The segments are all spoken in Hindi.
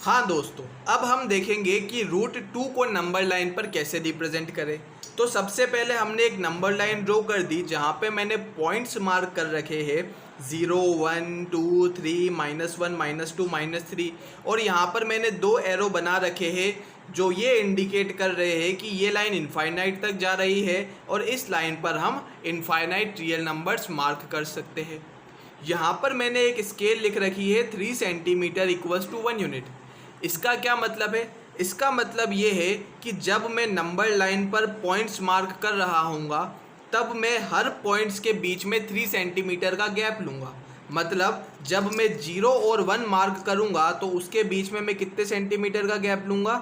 हाँ दोस्तों, अब हम देखेंगे कि रूट 2 को नंबर लाइन पर कैसे रिप्रेजेंट करें। तो सबसे पहले हमने एक नंबर लाइन ड्रॉ कर दी जहाँ पे मैंने पॉइंट्स मार्क कर रखे हैं 0, 1, 2, 3, -1, -2, -3 और यहाँ पर मैंने दो एरो बना रखे हैं जो ये इंडिकेट कर रहे हैं कि ये लाइन इनफाइनाइट तक जा रही है और इस लाइन पर हम इनफाइनाइट रियल नंबर्स मार्क कर सकते हैं। यहाँ पर मैंने एक स्केल लिख रखी है 3 सेंटीमीटर इक्वल्स टू 1 यूनिट। इसका क्या मतलब है? इसका मतलब ये है कि जब मैं नंबर लाइन पर पॉइंट्स मार्क कर रहा हूँगा तब मैं हर पॉइंट्स के बीच में 3 सेंटीमीटर का गैप लूँगा। मतलब जब मैं 0 और 1 मार्क करूँगा तो उसके बीच में मैं कितने सेंटीमीटर का गैप लूँगा?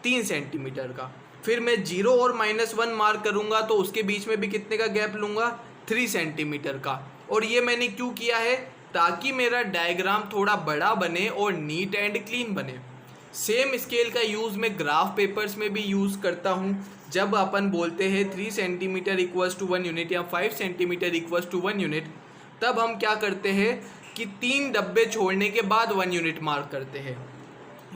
3 सेंटीमीटर का। फिर मैं 0 और -1 मार्क करूँगा तो उसके बीच में भी कितने का गैप लूँगा? 3 सेंटीमीटर का। और ये मैंने क्यों किया है? ताकि मेरा डायग्राम थोड़ा बड़ा बने और नीट एंड क्लीन बने। सेम स्केल का यूज़ मैं ग्राफ पेपर्स में भी यूज़ करता हूँ। जब अपन बोलते हैं 3 सेंटीमीटर इक्वल्स टू 1 यूनिट या 5 सेंटीमीटर इक्वल्स टू 1 यूनिट, तब हम क्या करते हैं कि 3 डब्बे छोड़ने के बाद 1 यूनिट मार्क करते हैं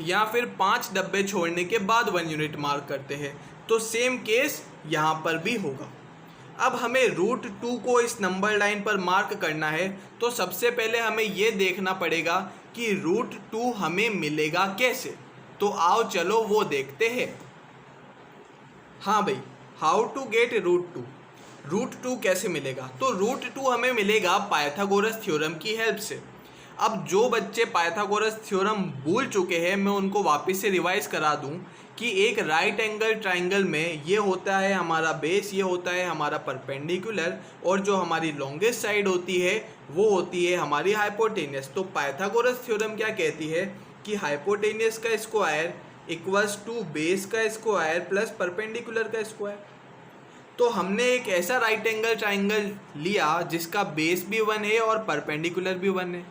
या फिर 5 डब्बे छोड़ने के बाद 1 यूनिट मार्क करते हैं। तो सेम केस यहाँ पर भी होगा। अब हमें रूट 2 को इस नंबर लाइन पर मार्क करना है तो सबसे पहले हमें ये देखना पड़ेगा कि रूट 2 हमें मिलेगा कैसे। तो आओ चलो वो देखते हैं। हाँ भाई, how to get root 2। Root 2 कैसे मिलेगा? तो रूट 2 हमें मिलेगा पाइथागोरस थ्योरम की हेल्प से। अब जो बच्चे पाइथागोरस थ्योरम भूल चुके हैं मैं उनको वापस से रिवाइज करा दूं कि एक राइट एंगल ट्राइंगल में ये होता है हमारा बेस, ये होता है हमारा परपेंडिकुलर और जो हमारी लॉन्गेस्ट साइड होती है वो होती है हमारी हाइपोटेनियस। तो पाइथागोरस थ्योरम क्या कहती है कि हाइपोटेनियस का स्क्वायर इक्वल्स टू बेस का स्क्वायर प्लस परपेंडिकुलर का स्क्वायर। तो हमने एक ऐसा राइट एंगल ट्राइंगल लिया जिसका बेस भी 1 है और परपेंडिकुलर भी 1 है।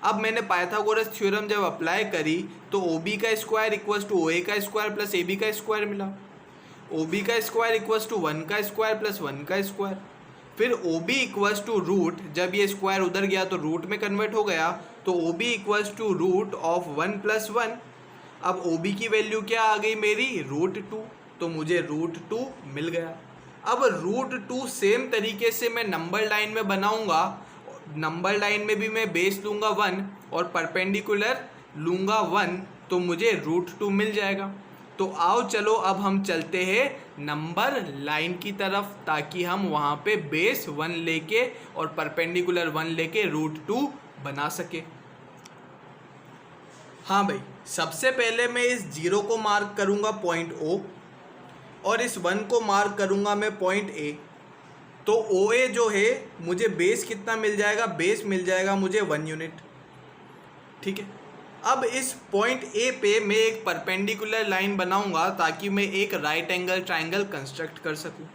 अब मैंने पाइथागोरस थ्योरम जब अप्लाई करी तो OB का स्क्वायर इक्वल्स टू OA का स्क्वायर प्लस AB का स्क्वायर मिला। OB का स्क्वायर इक्वल्स टू 1 का स्क्वायर प्लस 1 का स्क्वायर। फिर OB इक्वल्स टू रूट, जब ये स्क्वायर उधर गया तो रूट में कन्वर्ट हो गया, तो OB equals to root of 1 plus 1। अब OB की वैल्यू क्या आ गई मेरी? रूट 2। तो मुझे रूट 2 मिल गया। अब रूट 2 सेम तरीके से मैं नंबर लाइन में बनाऊंगा। नंबर लाइन में भी मैं बेस लूँगा 1 और परपेंडिकुलर लूँगा 1, तो मुझे रूट 2 मिल जाएगा। तो आओ चलो अब हम चलते हैं नंबर लाइन की तरफ ताकि हम वहाँ पे बेस 1 लेके और परपेंडिकुलर 1 लेके रूट 2 बना सके। हाँ भाई, सबसे पहले मैं इस 0 को मार्क करूँगा पॉइंट O और इस 1 को मार्क करूँगा मैं पॉइंट A। तो OA जो है मुझे बेस कितना मिल जाएगा? बेस मिल जाएगा मुझे 1 यूनिट। ठीक है। अब इस पॉइंट A पे मैं एक परपेंडिकुलर लाइन बनाऊंगा ताकि मैं एक राइट एंगल ट्राइंगल कंस्ट्रक्ट कर सकूं।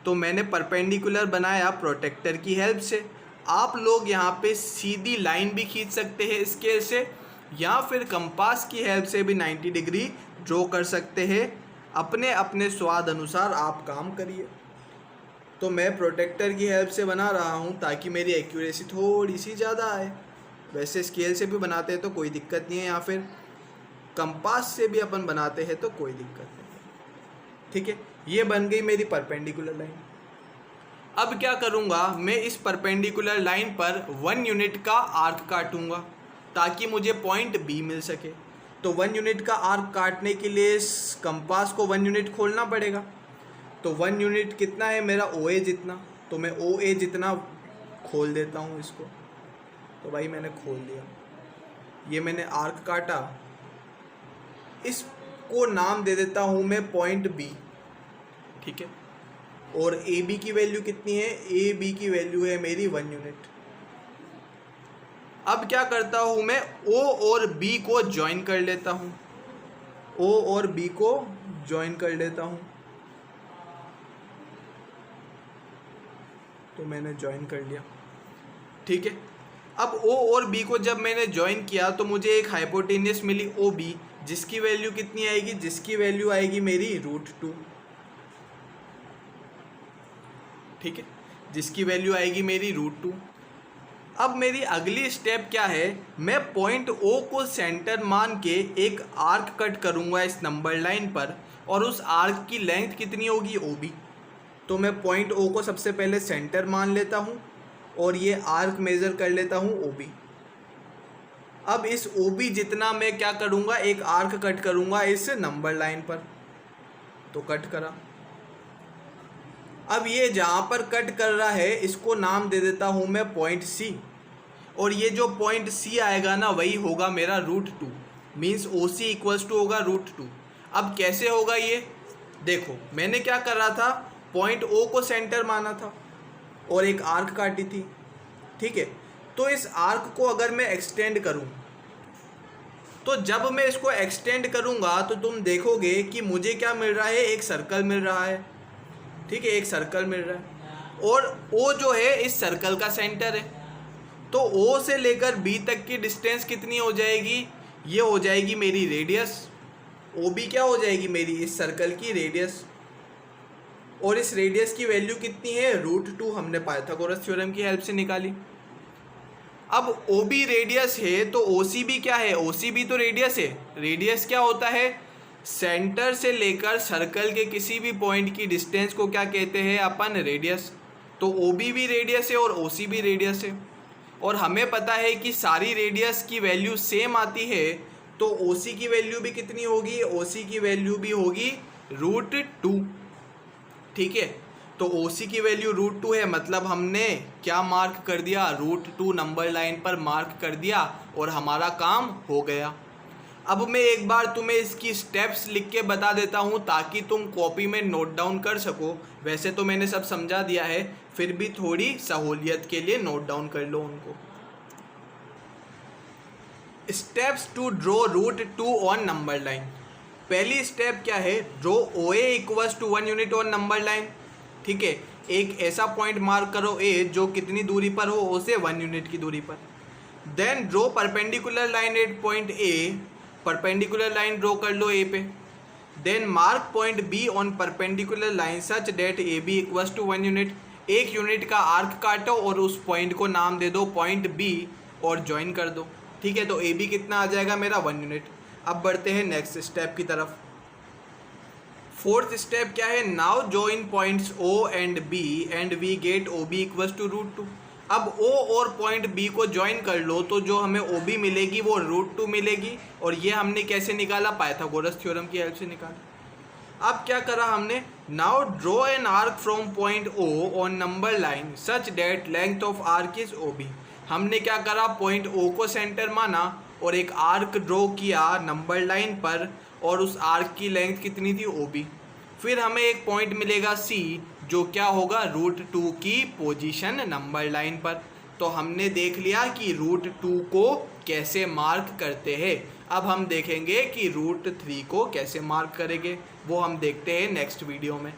तो मैंने परपेंडिकुलर बनाया प्रोटेक्टर की हेल्प से। आप लोग यहाँ पे सीधी लाइन भी खींच सकते हैं स्केल से या फिर कंपास की हेल्प से भी 90 डिग्री ड्रॉ कर सकते हैं। अपने अपने स्वाद अनुसार आप काम करिए। तो मैं प्रोटेक्टर की हेल्प से बना रहा हूँ ताकि मेरी एक्यूरेसी थोड़ी सी ज़्यादा आए। वैसे स्केल से भी बनाते हैं तो कोई दिक्कत नहीं है या फिर कंपास से भी अपन बनाते हैं तो कोई दिक्कत नहीं। ठीक है, ये बन गई मेरी परपेंडिकुलर लाइन। अब क्या करूँगा, मैं इस परपेंडिकुलर लाइन पर 1 यूनिट का आर्क काटूँगा ताकि मुझे पॉइंट B मिल सके। तो 1 यूनिट का आर्क काटने के लिए इस कंपास को 1 यूनिट खोलना पड़ेगा। तो 1 यूनिट कितना है मेरा? OA जितना। तो मैं OA जितना खोल देता हूँ इसको। तो भाई मैंने खोल दिया, ये मैंने आर्क काटा। इसको नाम दे देता हूँ मैं पॉइंट B। ठीक है। और AB की वैल्यू कितनी है? AB की वैल्यू है मेरी 1 यूनिट। अब क्या करता हूँ मैं? O और B को ज्वाइन कर लेता हूँ। O और B को ज्वाइन कर लेता हूँ। तो मैंने ज्वाइन कर लिया। ठीक है। अब O और B को जब मैंने ज्वाइन किया तो मुझे एक हाइपोटेनियस मिली OB जिसकी वैल्यू कितनी आएगी? जिसकी वैल्यू आएगी मेरी रूट 2। ठीक है, जिसकी वैल्यू आएगी मेरी रूट 2। अब मेरी अगली स्टेप क्या है, मैं पॉइंट ओ को सेंटर मान के एक आर्क कट करूँगा इस नंबर लाइन पर, और उस आर्क की लेंथ कितनी होगी, ओ बी। तो मैं पॉइंट ओ को सबसे पहले सेंटर मान लेता हूँ और ये आर्क मेज़र कर लेता हूँ ओ बी। अब इस ओ बी जितना मैं क्या करूँगा, एक आर्क कट करूँगा इस नंबर लाइन पर, तो कट करा। अब ये जहाँ पर कट कर रहा है इसको नाम दे देता हूँ मैं पॉइंट सी, और ये जो पॉइंट सी आएगा ना वही होगा मेरा root two, means O C equals to होगा रूट टू। अब कैसे होगा ये, देखो मैंने क्या कर रहा था, पॉइंट ओ को सेंटर माना था और एक आर्क काटी थी, ठीक है। तो इस आर्क को अगर मैं एक्सटेंड करूं, तो जब मैं इसको एक्सटेंड करूंगा तो तुम देखोगे कि मुझे क्या मिल रहा है, एक सर्कल मिल रहा है, ठीक है, एक सर्कल मिल रहा है। और ओ जो है इस सर्कल का सेंटर है, तो ओ से लेकर बी तक की डिस्टेंस कितनी हो जाएगी, ये हो जाएगी मेरी रेडियस। ओ बी क्या हो जाएगी, मेरी इस सर्कल की रेडियस, और इस रेडियस की वैल्यू कितनी है, रूट टू, हमने पाइथागोरस थ्योरम की हेल्प से निकाली। अब ओ बी रेडियस है तो ओ सी भी क्या है, ओ सी भी तो रेडियस है। रेडियस क्या होता है, सेंटर से लेकर सर्कल के किसी भी पॉइंट की डिस्टेंस को क्या कहते हैं अपन, रेडियस। तो ओ बी भी रेडियस है और ओ सी भी रेडियस है, और हमें पता है कि सारी रेडियस की वैल्यू सेम आती है, तो ओ सी की वैल्यू भी कितनी होगी, ओ सी की वैल्यू भी होगी रूट टू, ठीक है। तो ओ सी की वैल्यू रूट टू है, मतलब हमने क्या मार्क कर दिया, रूट टू नंबर लाइन पर मार्क कर दिया और हमारा काम हो गया। अब मैं एक बार तुम्हें इसकी स्टेप्स लिख के बता देता हूँ ताकि तुम कॉपी में नोट डाउन कर सको। वैसे तो मैंने सब समझा दिया है, फिर भी थोड़ी सहूलियत के लिए नोट डाउन कर लो उनको। Steps to draw root two on number line. पहली स्टेप क्या है, draw O A equals to 1 unit on number line, ठीक है। एक ऐसा पॉइंट मार्क करो ए जो कितनी दूरी पर हो, ओ से 1 यूनिट की दूरी पर। Then draw perpendicular line at point A, perpendicular line draw कर लो ए पे। Then mark point B on perpendicular line such that A B equals to 1 unit. 1 unit का आर्क काटो और उस पॉइंट को नाम दे दो पॉइंट बी और ज्वाइन कर दो, ठीक है। तो ए बी कितना आ जाएगा मेरा, 1 यूनिट। अब बढ़ते हैं नेक्स्ट स्टेप की तरफ। फोर्थ स्टेप क्या है, now join points O and B and we get O B equals to root two. अब ओ और पॉइंट बी को ज्वाइन कर लो तो जो हमें ओ बी मिलेगी वो रूट टू मिलेगी, और ये हमने कैसे निकाला, पाइथागोरस थ्योरम की हेल्प से निकाला। अब क्या करा हमने, now draw an arc from point O on number line such that length of arc is O B. हमने क्या करा, पॉइंट ओ को सेंटर माना और एक आर्क ड्रॉ किया नंबर लाइन पर, और उस आर्क की लेंथ कितनी थी, ओ बी। फिर हमें एक पॉइंट मिलेगा सी जो क्या होगा, रूट टू की पोजीशन नंबर लाइन पर। तो हमने देख लिया कि रूट टू को कैसे मार्क करते हैं। अब हम देखेंगे कि रूट थ्री को कैसे मार्क करेंगे, वो हम देखते हैं नेक्स्ट वीडियो में।